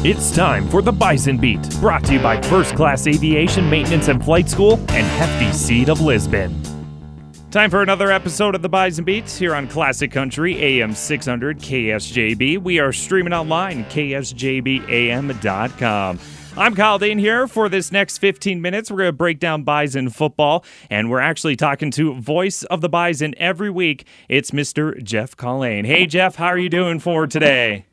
It's time for the Bison Beat, brought to you by First Class Aviation Maintenance and Flight School and Hefty Seed of Lisbon. Time for another episode of the Bison Beats here on Classic Country AM 600 KSJB. We are streaming online, ksjbam.com. I'm Kyle Dean here for this next 15 minutes. We're going to break down Bison football, and we're actually talking to voice of the Bison every week. It's Mr. Jeff Culhane. Hey, Jeff, how are you doing for today?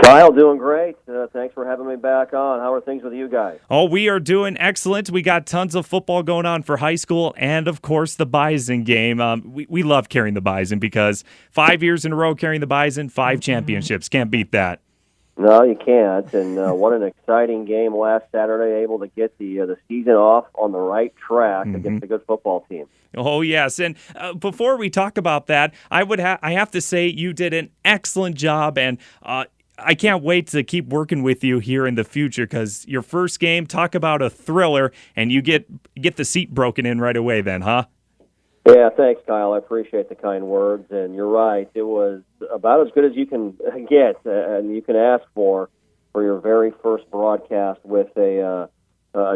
Kyle, doing great. Thanks for having me back on. How are things with you guys? Oh, we are doing excellent. We got tons of football going on for high school and, of course, the Bison game. We love carrying the Bison because 5 years in a row carrying the Bison, 5 championships. Can't beat that. No, you can't. And what an exciting game last Saturday, able to get the season off on the right track against a good football team. Oh, yes. And before we talk about that, I have to say you did an excellent job, and I can't wait to keep working with you here in the future because your first game, talk about a thriller, and you get the seat broken in right away then, huh? Yeah, thanks, Kyle. I appreciate the kind words. And you're right. It was about as good as you can get and you can ask for your very first broadcast with a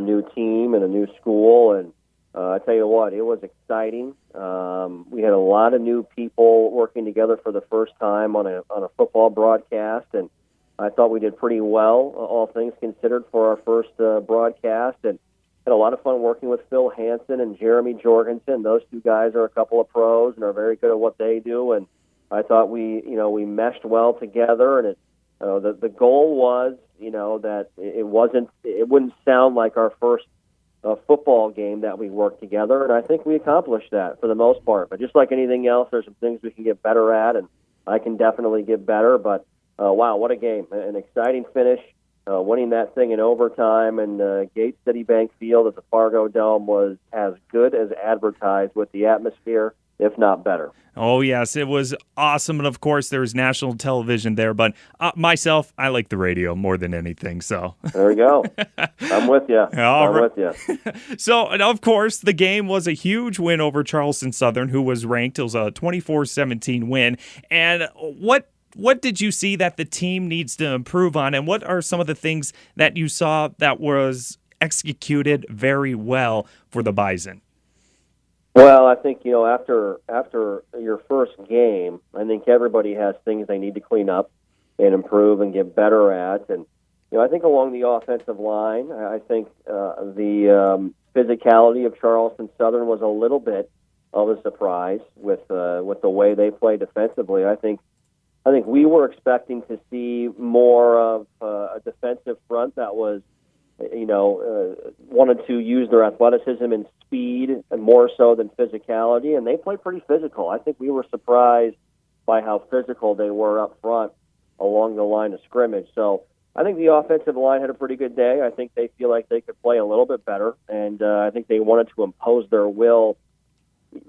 new team and a new school. And I tell you what, it was exciting. We had a lot of new people working together for the first time on a football broadcast, and I thought we did pretty well, all things considered, for our first broadcast. And had a lot of fun working with Phil Hansen and Jeremy Jorgensen. Those two guys are a couple of pros and are very good at what they do. And I thought we meshed well together. And the goal was, that it wouldn't sound like our first football game that we worked together, and I think we accomplished that for the most part. But just like anything else, there's some things we can get better at, and I can definitely get better. But wow, what a game. An exciting finish, winning that thing in overtime, and Gates Citibank Field at the Fargo Dome was as good as advertised with the atmosphere, if not better. Oh, yes, it was awesome. And, of course, there was national television there. But myself, I like the radio more than anything. So there you go. I'm with you. With you. So, and of course, the game was a huge win over Charleston Southern, who was ranked. It was a 24-17 win. And what did you see that the team needs to improve on? And what are some of the things that you saw that was executed very well for the Bison? Well, I think, after your first game, I think everybody has things they need to clean up and improve and get better at. And, I think along the offensive line, I think the physicality of Charleston Southern was a little bit of a surprise with the way they play defensively. I think we were expecting to see more of a defensive front that was, wanted to use their athleticism and speed and more so than physicality, and they played pretty physical. I think we were surprised by how physical they were up front along the line of scrimmage. So I think the offensive line had a pretty good day. I think they feel like they could play a little bit better, and I think they wanted to impose their will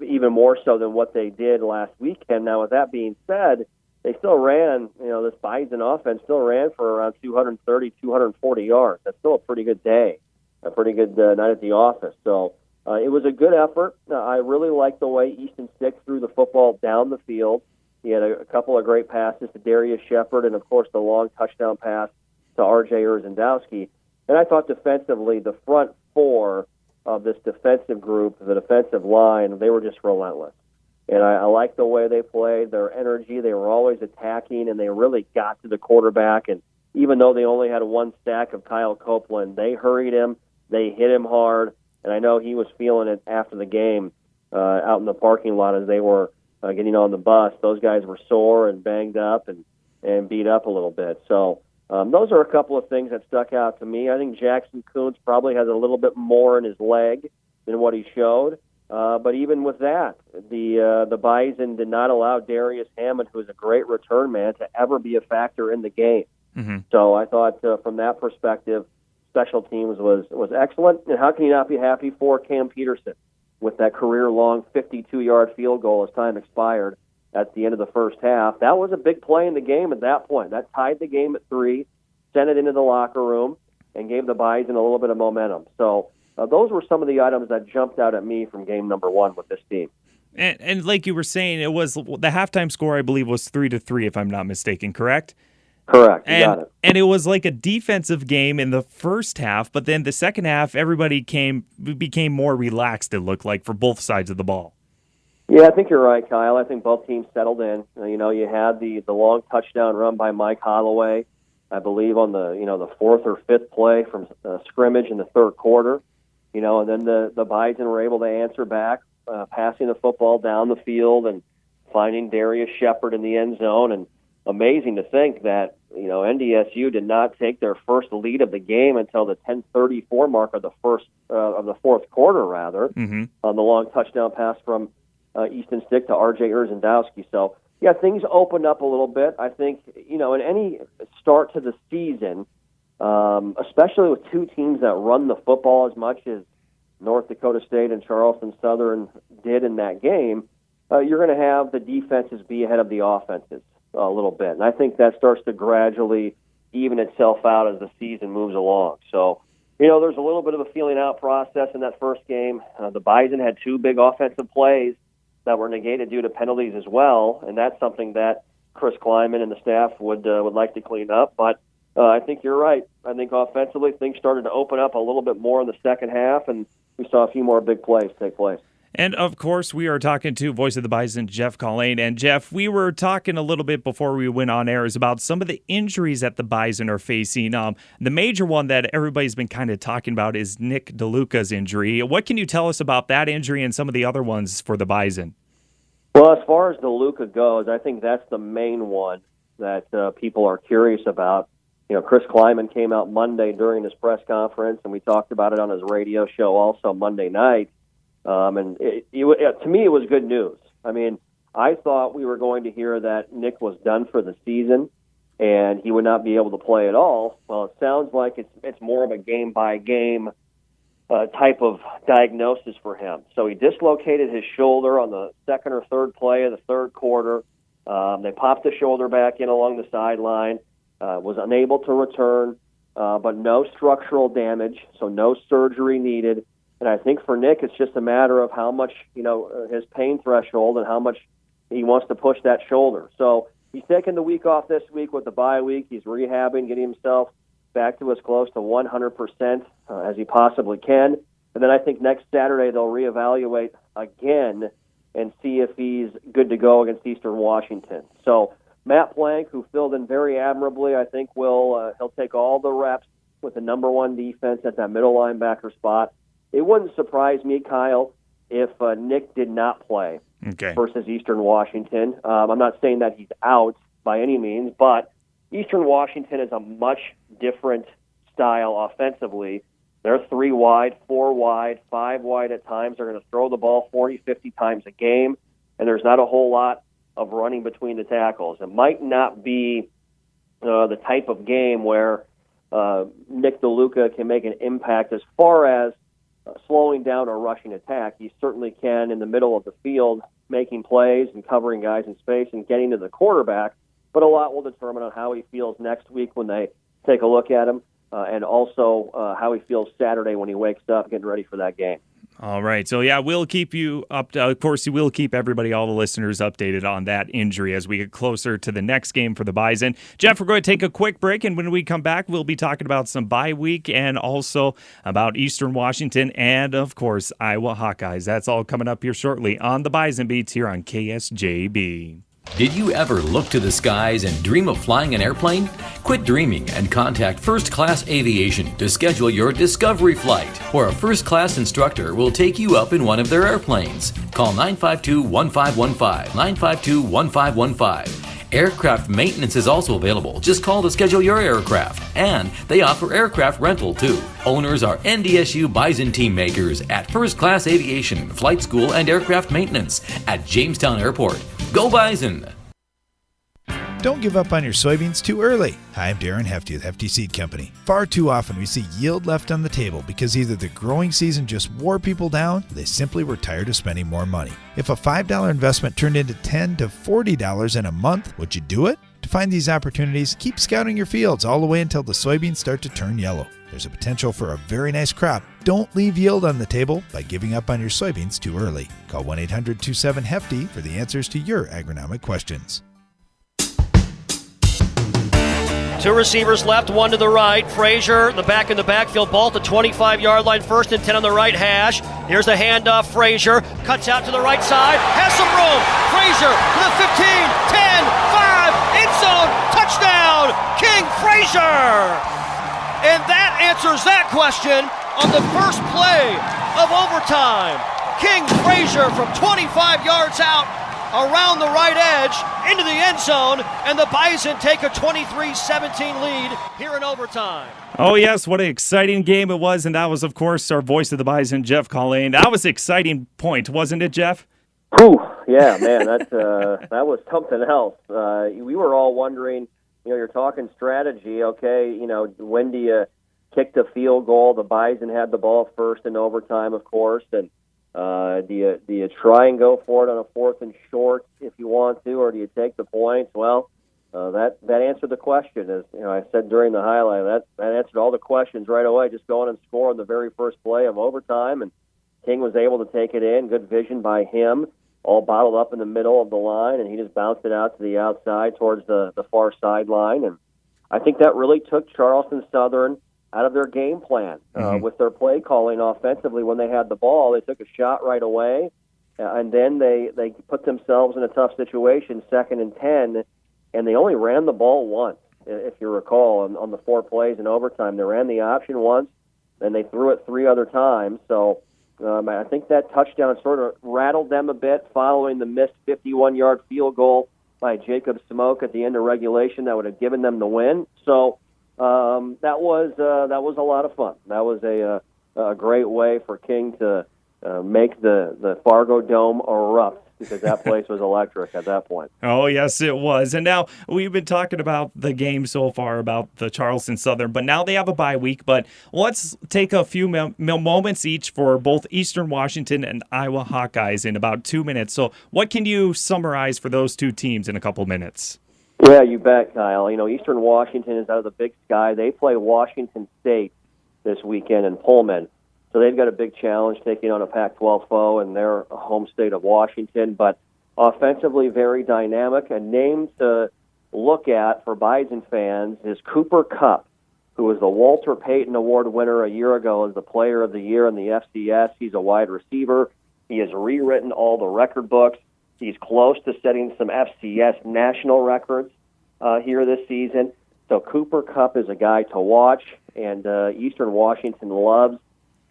even more so than what they did last weekend. Now, with that being said, they still ran, this Bison offense still ran for around 230, 240 yards. That's still a pretty good day, a pretty good night at the office. So it was a good effort. I really liked the way Easton Stick threw the football down the field. He had a couple of great passes to Darius Shepard and, of course, the long touchdown pass to R.J. Urzendowski. And I thought defensively, the front four of this defensive group, the defensive line, they were just relentless. And I liked the way they played, their energy. They were always attacking, and they really got to the quarterback. And even though they only had one sack of Kyle Copeland, they hurried him, they hit him hard, and I know he was feeling it after the game out in the parking lot as they were getting on the bus. Those guys were sore and banged up and beat up a little bit. So those are a couple of things that stuck out to me. I think Jackson Kuntz probably has a little bit more in his leg than what he showed. But even with that, the Bison did not allow Darius Hammond, who is a great return man, to ever be a factor in the game. Mm-hmm. So I thought from that perspective, special teams was excellent. And how can you not be happy for Cam Peterson with that career-long 52-yard field goal as time expired at the end of the first half? That was a big play in the game at that point. That tied the game at 3, sent it into the locker room, and gave the Bison a little bit of momentum. So those were some of the items that jumped out at me from game number 1 with this team. And like you were saying, it was the halftime score, I believe, was 3-3, if I'm not mistaken, correct? Correct. You got it. And it was like a defensive game in the first half, but then the second half, everybody became more relaxed, it looked like, for both sides of the ball. Yeah, I think you're right, Kyle. I think both teams settled in. You had the long touchdown run by Mike Holloway, I believe, on the fourth or fifth play from scrimmage in the third quarter. And then the Bison were able to answer back, passing the football down the field and finding Darius Shepard in the end zone. And amazing to think that NDSU did not take their first lead of the game until the 10:34 mark of the fourth quarter, rather, on the long touchdown pass from Easton Stick to R.J. Urzendowski. So, yeah, things opened up a little bit. I think, in any start to the season, especially with two teams that run the football as much as North Dakota State and Charleston Southern did in that game, you're going to have the defenses be ahead of the offenses a little bit. And I think that starts to gradually even itself out as the season moves along. So, there's a little bit of a feeling out process in that first game. The Bison had two big offensive plays that were negated due to penalties as well, and that's something that Chris Kleiman and the staff would like to clean up. But I think you're right. I think offensively things started to open up a little bit more in the second half, and we saw a few more big plays take place. And, of course, we are talking to Voice of the Bison, Jeff Culhane. And, Jeff, we were talking a little bit before we went on air about some of the injuries that the Bison are facing. The major one that everybody's been kind of talking about is Nick DeLuca's injury. What can you tell us about that injury and some of the other ones for the Bison? Well, as far as DeLuca goes, I think that's the main one that people are curious about. Chris Kleiman came out Monday during his press conference, and we talked about it on his radio show also Monday night. And to me, it was good news. I mean, I thought we were going to hear that Nick was done for the season and he would not be able to play at all. Well, it sounds like it's more of a game-by-game type of diagnosis for him. So he dislocated his shoulder on the second or third play of the third quarter. They popped the shoulder back in along the sideline, was unable to return, but no structural damage, so no surgery needed. And I think for Nick, it's just a matter of how much, his pain threshold and how much he wants to push that shoulder. So he's taking the week off this week with the bye week. He's rehabbing, getting himself back to as close to 100% as he possibly can. And then I think next Saturday they'll reevaluate again and see if he's good to go against Eastern Washington. So Matt Plank, who filled in very admirably, I think he'll take all the reps with the number one defense at that middle linebacker spot. It wouldn't surprise me, Kyle, if Nick did not play versus Eastern Washington. I'm not saying that he's out by any means, but Eastern Washington is a much different style offensively. They're 3 wide, 4 wide, 5 wide at times. They're going to throw the ball 40, 50 times a game, and there's not a whole lot of running between the tackles. It might not be the type of game where Nick DeLuca can make an impact as far as slowing down a rushing attack. He certainly can in the middle of the field, making plays and covering guys in space and getting to the quarterback, but a lot will determine on how he feels next week when they take a look at him, and also how he feels Saturday when he wakes up getting ready for that game. All right. So, yeah, we'll keep you up. Of course, we'll keep everybody, all the listeners, updated on that injury as we get closer to the next game for the Bison. Jeff, we're going to take a quick break, and when we come back, we'll be talking about some bye week and also about Eastern Washington and, of course, Iowa Hawkeyes. That's all coming up here shortly on the Bison Beats here on KSJB. Did you ever look to the skies and dream of flying an airplane? Quit dreaming and contact First Class Aviation to schedule your discovery flight, where a first-class instructor will take you up in one of their airplanes. Call 952-1515, 952-1515. Aircraft maintenance is also available. Just call to schedule your aircraft. And they offer aircraft rental, too. Owners are NDSU Bison team makers at First Class Aviation, Flight School, and Aircraft Maintenance at Jamestown Airport. Go Bison! Don't give up on your soybeans too early. Hi, I'm Darren Hefty with Hefty Seed Company. Far too often we see yield left on the table because either the growing season just wore people down or they simply were tired of spending more money. If a $5 investment turned into $10 to $40 in a month, would you do it? To find these opportunities, keep scouting your fields all the way until the soybeans start to turn yellow. There's a potential for a very nice crop. Don't leave yield on the table by giving up on your soybeans too early. Call 1-800-27-HEFTY for the answers to your agronomic questions. Two receivers left, one to the right. Frazier, the back in the backfield, ball at the 25-yard line, 1st and 10 on the right hash. Here's the handoff. Frazier cuts out to the right side, has some room. Frazier to the 15, 10, 5, end zone, touchdown, King Frazier! And that answers that question on the first play of overtime. King Frazier from 25 yards out, around the right edge, into the end zone, and the Bison take a 23-17 lead here in overtime. Oh, yes, what an exciting game it was, and that was, of course, our voice of the Bison, Jeff Culhane. That was an exciting point, wasn't it, Jeff? Whew, yeah, man, that was something else. We were all wondering, you're talking strategy, okay, when do you kick the field goal? The Bison had the ball first in overtime, of course, and do you try and go for it on a 4th and short if you want to, or do you take the points? Well, that answered the question. As I said during the highlight, that answered all the questions right away. Just go in and score on the very first play of overtime, and King was able to take it in. Good vision by him, all bottled up in the middle of the line, and he just bounced it out to the outside towards the far sideline. And I think that really took Charleston Southern out of their game plan with their play calling offensively. When they had the ball, they took a shot right away, and then they put themselves in a tough situation, 2nd and 10, and they only ran the ball once, if you recall, on the 4 plays in overtime. They ran the option once, and they threw it 3 other times. So I think that touchdown sort of rattled them a bit following the missed 51-yard field goal by Jacob Smoke at the end of regulation that would have given them the win. So that was a lot of fun. That was a great way for King to make the Fargo Dome erupt, because that place was electric at that point. Oh, yes, it was. And now we've been talking about the game so far, about the Charleston Southern, but now they have a bye week. But let's take a few moments each for both Eastern Washington and Iowa Hawkeyes in about 2 minutes. So what can you summarize for those two teams in a couple minutes? Yeah, you bet, Kyle. Eastern Washington is out of the Big Sky. They play Washington State this weekend in Pullman. So they've got a big challenge taking on a Pac-12 foe in their home state of Washington. But offensively, very dynamic. A name to look at for Bison fans is Cooper Kupp, who was the Walter Payton Award winner a year ago as the Player of the Year in the FCS. He's a wide receiver. He has rewritten all the record books. He's close to setting some FCS national records here this season. So Cooper Kupp is a guy to watch, and Eastern Washington loves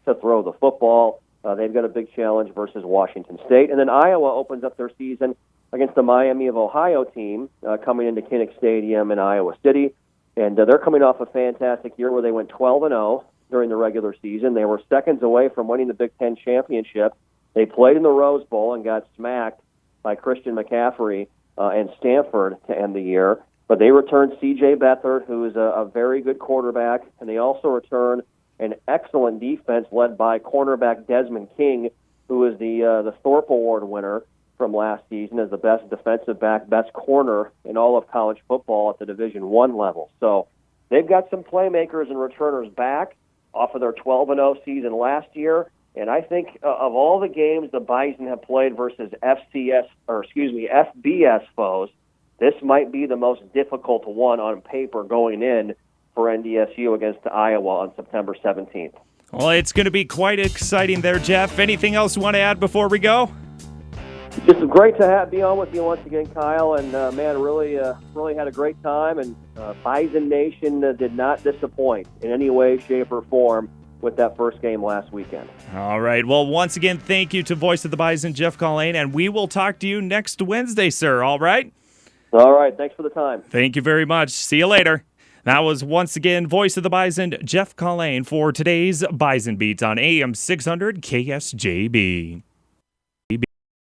to throw the football. They've got a big challenge versus Washington State. And then Iowa opens up their season against the Miami of Ohio team coming into Kinnick Stadium in Iowa City. And they're coming off a fantastic year where they went 12-0 during the regular season. They were seconds away from winning the Big Ten championship. They played in the Rose Bowl and got smacked by Christian McCaffrey and Stanford to end the year. But they returned C.J. Beathard, who is a very good quarterback, and they also returned an excellent defense led by cornerback Desmond King, who is the Thorpe Award winner from last season as the best defensive back, best corner in all of college football at the Division I level. So they've got some playmakers and returners back off of their 12-0 season last year. And I think of all the games the Bison have played versus FBS foes, this might be the most difficult one on paper going in for NDSU against Iowa on September 17th. Well, it's going to be quite exciting there, Jeff. Anything else you want to add before we go? Just great to be on with you once again, Kyle. And, man, really had a great time. And Bison Nation did not disappoint in any way, shape, or form with that first game last weekend. All right. Well, once again, thank you to Voice of the Bison, Jeff Culhane, and we will talk to you next Wednesday, sir. All right? All right. Thanks for the time. Thank you very much. See you later. That was once again Voice of the Bison, Jeff Culhane, for today's Bison Beat on AM 600 KSJB.